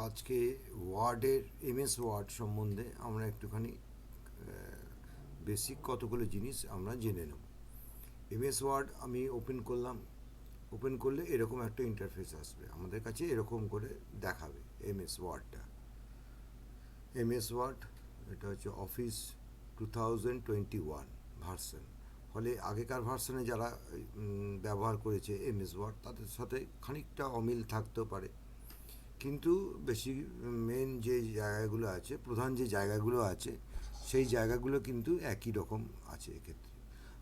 আজকে ওয়ার্ডের MS word সম্বন্ধে আমরা একটুখানি বেসিক কতগুলো জিনিস আমরা জেনে নেব। এমএস ওয়ার্ড আমি ওপেন করলাম, ওপেন করলে এরকম একটা ইন্টারফেস আসবে, আমাদের কাছে এরকম করে দেখাবে এমএস ওয়ার্ডটা। এমএস ওয়ার্ড এটা হচ্ছে অফিস 2021 ভার্সন। ফলে আগেকার ভার্সনে যারা ব্যবহার করেছে এমএস ওয়ার্ড তাদের সাথে খানিকটা অমিল থাকতেও পারে, কিন্তু বেশি মেন যে জায়গাগুলো আছে, প্রধান যে জায়গাগুলো আছে, সেই জায়গাগুলো কিন্তু একই রকম আছে। এক্ষেত্রে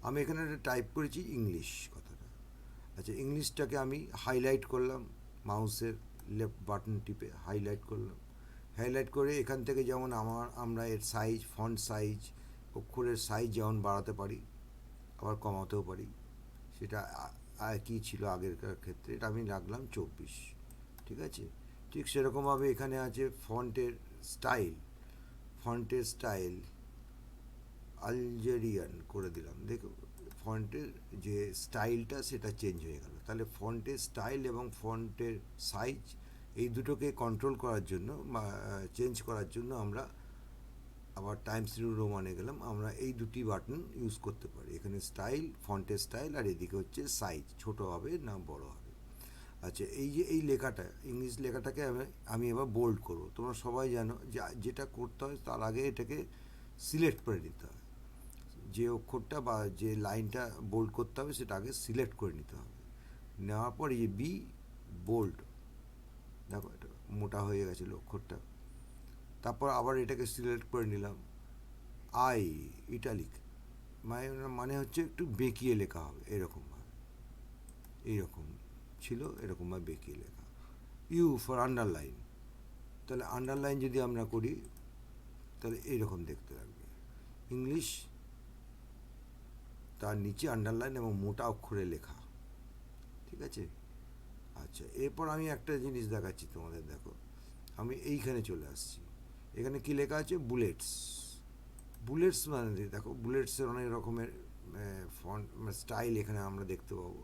আমি এখানে একটা টাইপ করেছি ইংলিশ কথাটা। আচ্ছা, ইংলিশটাকে আমি হাইলাইট করলাম, মাউসের লেফট বাটন টিপে হাইলাইট করলাম। হাইলাইট করে এখান থেকে যেমন আমরা এর সাইজ, ফন্ট সাইজ, অক্ষরের সাইজ যেমন বাড়াতে পারি আবার কমাতেও পারি, সেটা একই ছিল আগেরকার ক্ষেত্রে। এটা আমি রাখলাম 24, ঠিক আছে। ঠিক সেরকমভাবে এখানে আছে ফন্টের স্টাইল। ফন্টের স্টাইল আলজেরিয়ান করে দিলাম, দেখো ফন্টের যে স্টাইলটা সেটা চেঞ্জ হয়ে গেল। তাহলে ফন্টের স্টাইল এবং ফন্টের সাইজ এই দুটোকে কন্ট্রোল করার জন্য বা চেঞ্জ করার জন্য আমরা আবার টাইমস নিউ রোমানে গেলাম, আমরা এই দুটি বাটন ইউজ করতে পারি। এখানে স্টাইল, ফন্টের স্টাইল, আর এদিকে হচ্ছে সাইজ, ছোট হবে না বড় হবে। আচ্ছা, এই যে এই লেখাটা, ইংলিশ লেখাটাকে আমি এবার বোল্ড করব। তোমরা সবাই জানো যে যেটা করতে হয় তার আগে এটাকে সিলেক্ট করে নিতে হয়। যে অক্ষরটা বা যে লাইনটা বোল্ড করতে হবে সেটা আগে সিলেক্ট করে নিতে হবে। নেওয়ার পর এই বি বোল্ড, দেখো এটা মোটা হয়ে গেছিলো অক্ষরটা। তারপর আবার এটাকে সিলেক্ট করে নিলাম, আই ইটালিক, মানে হচ্ছে একটু বেঁকিয়ে লেখা হবে, এরকমভাবে, এইরকম ছিল, এরকমভাবে বেঁকিয়ে লেখা। ইউ ফর আন্ডারলাইন, তাহলে আন্ডারলাইন যদি আমরা করি তাহলে এইরকম দেখতে লাগবে। ইংলিশ, তার নিচে আন্ডারলাইন এবং মোটা অক্ষরে লেখা, ঠিক আছে। আচ্ছা, এরপর আমি একটা জিনিস দেখাচ্ছি তোমাদের, দেখো আমি এইখানে চলে আসছি। এখানে কি লেখা আছে? বুলেটস। বুলেটস মানে দেখো, বুলেটসের অনেক রকমের ফন্ট স্টাইল এখানে আমরা দেখতে পাবো।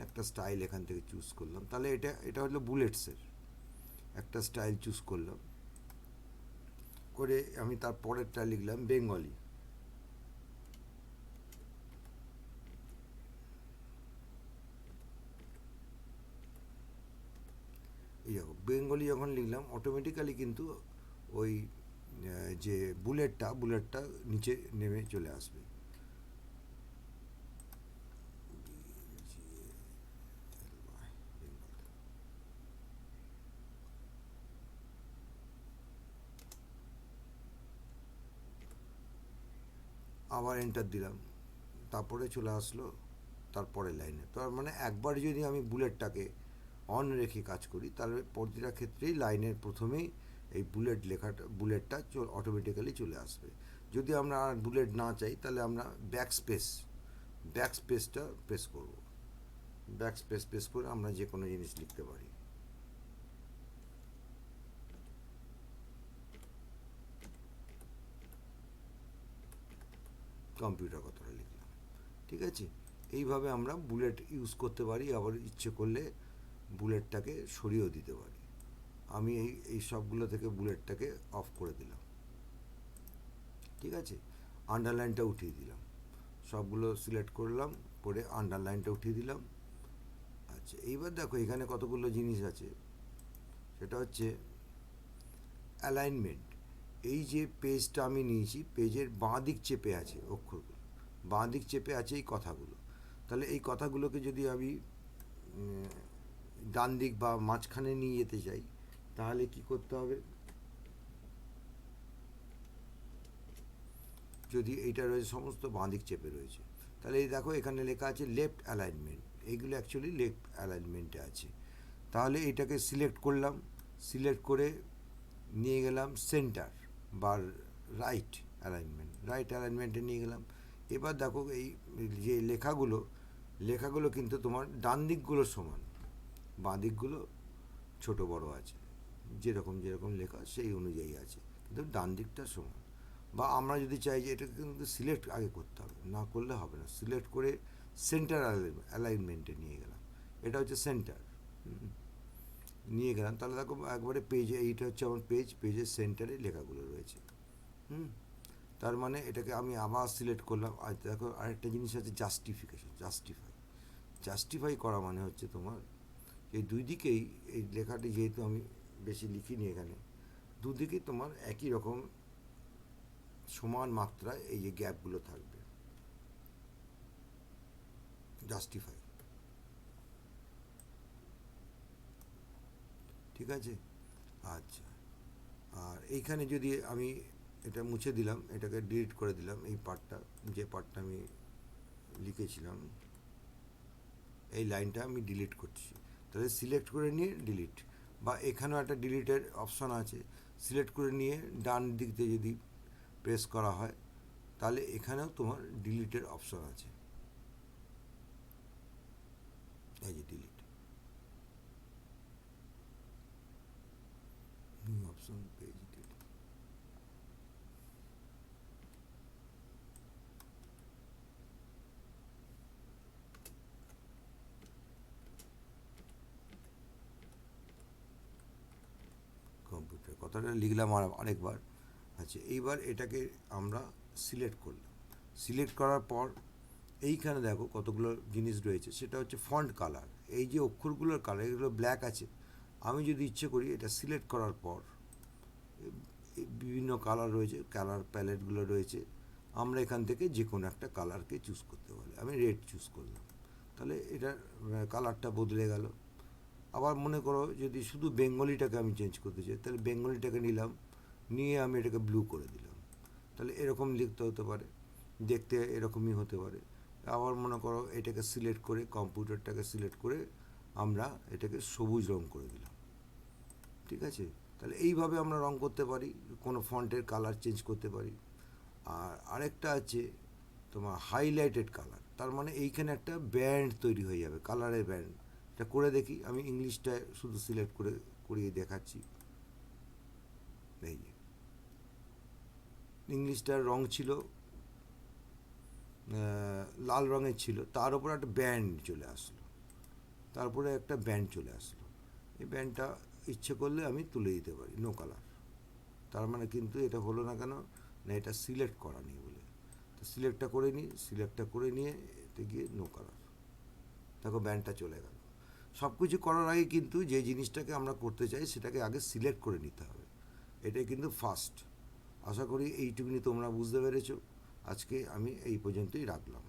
একটা স্টাইল এখান থেকে চুজ করলাম, তাহলে এটা হলো বুলেটসের একটা স্টাইল চুজ করলাম। করে আমি তার পরেরটা লিখলাম বেঙ্গলি। এই দেখো বেঙ্গলি যখন লিখলাম অটোমেটিক্যালি কিন্তু ওই যে বুলেটটা নিচে নেমে চলে আসবে। আবার এন্টার দিলাম, তারপরে চলে আসলো তারপরের লাইনে। তার মানে একবার যদি আমি বুলেটটাকে অন রেখে কাজ করি তাহলে প্রতিটা ক্ষেত্রেই লাইনের প্রথমেই এই বুলেটটা অটোমেটিক্যালি চলে আসবে। যদি আমরা আর বুলেট না চাই তাহলে আমরা ব্যাক স্পেসটা প্রেস করব। ব্যাক স্পেস প্রেস করে আমরা যে কোনো জিনিস লিখতে পারি। কম্পিউটার কথাটা লিখলাম, ঠিক আছে। এইভাবে আমরা বুলেট ইউজ করতে পারি, আবার ইচ্ছে করলে বুলেটটাকে সরিয়েও দিতে পারি। আমি এই সবগুলো থেকে বুলেটটাকে অফ করে দিলাম, ঠিক আছে। আন্ডারলাইনটা উঠিয়ে দিলাম, সবগুলো সিলেক্ট করলাম, করে আন্ডারলাইনটা উঠিয়ে দিলাম। আচ্ছা, এইবার দেখো এখানে কতগুলো জিনিস আছে, সেটা হচ্ছে অ্যালাইনমেন্ট। এই যে পেজটা আমি নিয়েছি, পেজের বাঁ দিক চেপে আছে অক্ষরগুলো, বাঁ দিক চেপে আছে এই কথাগুলো। তাহলে এই কথাগুলোকে যদি আমি ডান দিক বা মাঝখানে নিয়ে যেতে চাই তাহলে কি করতে হবে? যদি এইটা রয়েছে সমস্ত বাঁ দিক চেপে রয়েছে, তাহলে এই দেখো এখানে লেখা আছে লেফট অ্যালাইনমেন্ট, এইগুলো অ্যাকচুয়ালি লেফট অ্যালাইনমেন্টে আছে। তাহলে এটাকে সিলেক্ট করলাম, সিলেক্ট করে নিয়ে গেলাম সেন্টার বা রাইট অ্যালাইনমেন্টে নিয়ে গেলাম। এবার দেখো এই যে লেখাগুলো কিন্তু তোমার ডান দিকগুলো সমান, বাঁ দিকগুলো ছোট বড় আছে, যেরকম যেরকম লেখা সেই অনুযায়ী আছে, কিন্তু ডান দিকটা সমান। বা আমরা যদি চাই যে এটাকে কিন্তু সিলেক্ট আগে করতে হবে, না করলে হবে না, সিলেক্ট করে সেন্টার অ্যালাইনমেন্টে নিয়ে গেলাম, এটা হচ্ছে সেন্টার। নিয়ে গেলাম, তাহলে দেখো একবারে পেজে, এইটা হচ্ছে আমার পেজের সেন্টারে লেখাগুলো রয়েছে। হুম, তার মানে এটাকে আমি আবার সিলেক্ট করলাম। আর দেখো আরেকটা জিনিস আছে, জাস্টিফাই করা মানে হচ্ছে তোমার এই দুই দিকেই, এই লেখাটি যেহেতু আমি বেশি লিখিনি এখানে, দুদিকেই তোমার একই রকম সমান মাত্রায় এই যে গ্যাপগুলো থাকবে, জাস্টিফাই। ঠিক আছে, আচ্ছা। আর এইখানে যদি আমি এটা মুছে দিলাম, এটাকে ডিলিট করে দিলাম, এই পার্টটা, যে পার্টটা আমি লিখেছিলাম, এই লাইনটা আমি ডিলিট করছি, তাহলে সিলেক্ট করে নিয়ে ডিলিট, বা এখানেও একটা ডিলিটের অপশান আছে, সিলেক্ট করে নিয়ে ডান দিক দিয়ে যদি প্রেস করা হয় তাহলে এখানেও তোমার ডিলিটের অপশান আছে, এই যে delete option, page delete. Computer কথাটা লিখলাম আরেকবার। আচ্ছা, এইবার এটাকে আমরা সিলেক্ট করলাম, সিলেক্ট করার পর এইখানে দেখো কতগুলো জিনিস রয়েছে, সেটা হচ্ছে ফন্ট কালার। এই যে অক্ষরগুলোর কালার, এগুলো ব্ল্যাক আছে, আমি যদি ইচ্ছে করি এটা সিলেক্ট করার পর বিভিন্ন কালার রয়েছে, কালার প্যালেটগুলো রয়েছে, আমরা এখান থেকে যে কোনো একটা কালারকে চুজ করতে পারি। আমি রেড চুজ করলাম, তাহলে এটার কালারটা বদলে গেল। আবার মনে করো যদি শুধু বেঙ্গলিটাকে আমি চেঞ্জ করতে চাই, তাহলে বেঙ্গলিটাকে নিলাম, নিয়ে আমি এটাকে ব্লু করে দিলাম, তাহলে এরকম লিখতে হতে পারে, দেখতে এরকমই হতে পারে। আবার মনে করো এটাকে সিলেক্ট করে, কম্পিউটারটাকে সিলেক্ট করে আমরা এটাকে সবুজ রং করে দিলাম। ঠিক আছে, তাহলে এইভাবে আমরা রং করতে পারি, কোনো ফন্টের কালার চেঞ্জ করতে পারি। আর আরেকটা আছে তোমার হাইলাইটেড কালার, তার মানে এইখানে একটা ব্যান্ড তৈরি হয়ে যাবে, কালারের ব্যান্ড। এটা করে দেখি, আমি ইংলিশটা শুধু সিলেক্ট করে করিয়ে দেখাচ্ছি। এই যে ইংলিশটার রং ছিল লাল রঙের ছিল, তার উপরে একটা ব্যান্ড চলে আসলো, তারপরে একটা ব্যান্ড চলে আসলো। এই ব্যান্ডটা ইচ্ছে করলে আমি তুলে দিতে পারি, নো কালার। তার মানে কিন্তু এটা হলো না কেন, না এটা সিলেক্ট করা নেই বলে। তো সিলেক্টটা করে নিই, সিলেক্টটা করে নিয়ে এতে গিয়ে নো কালার, দেখো ব্যান্ডটা চলে গেল। সব কিছু করার আগে কিন্তু যে জিনিসটাকে আমরা করতে চাই সেটাকে আগে সিলেক্ট করে নিতে হবে, এটাই কিন্তু ফার্স্ট। আশা করি এইটুকুনি তোমরা বুঝতে পেরেছো। আজকে আমি এই পর্যন্তই রাখলাম।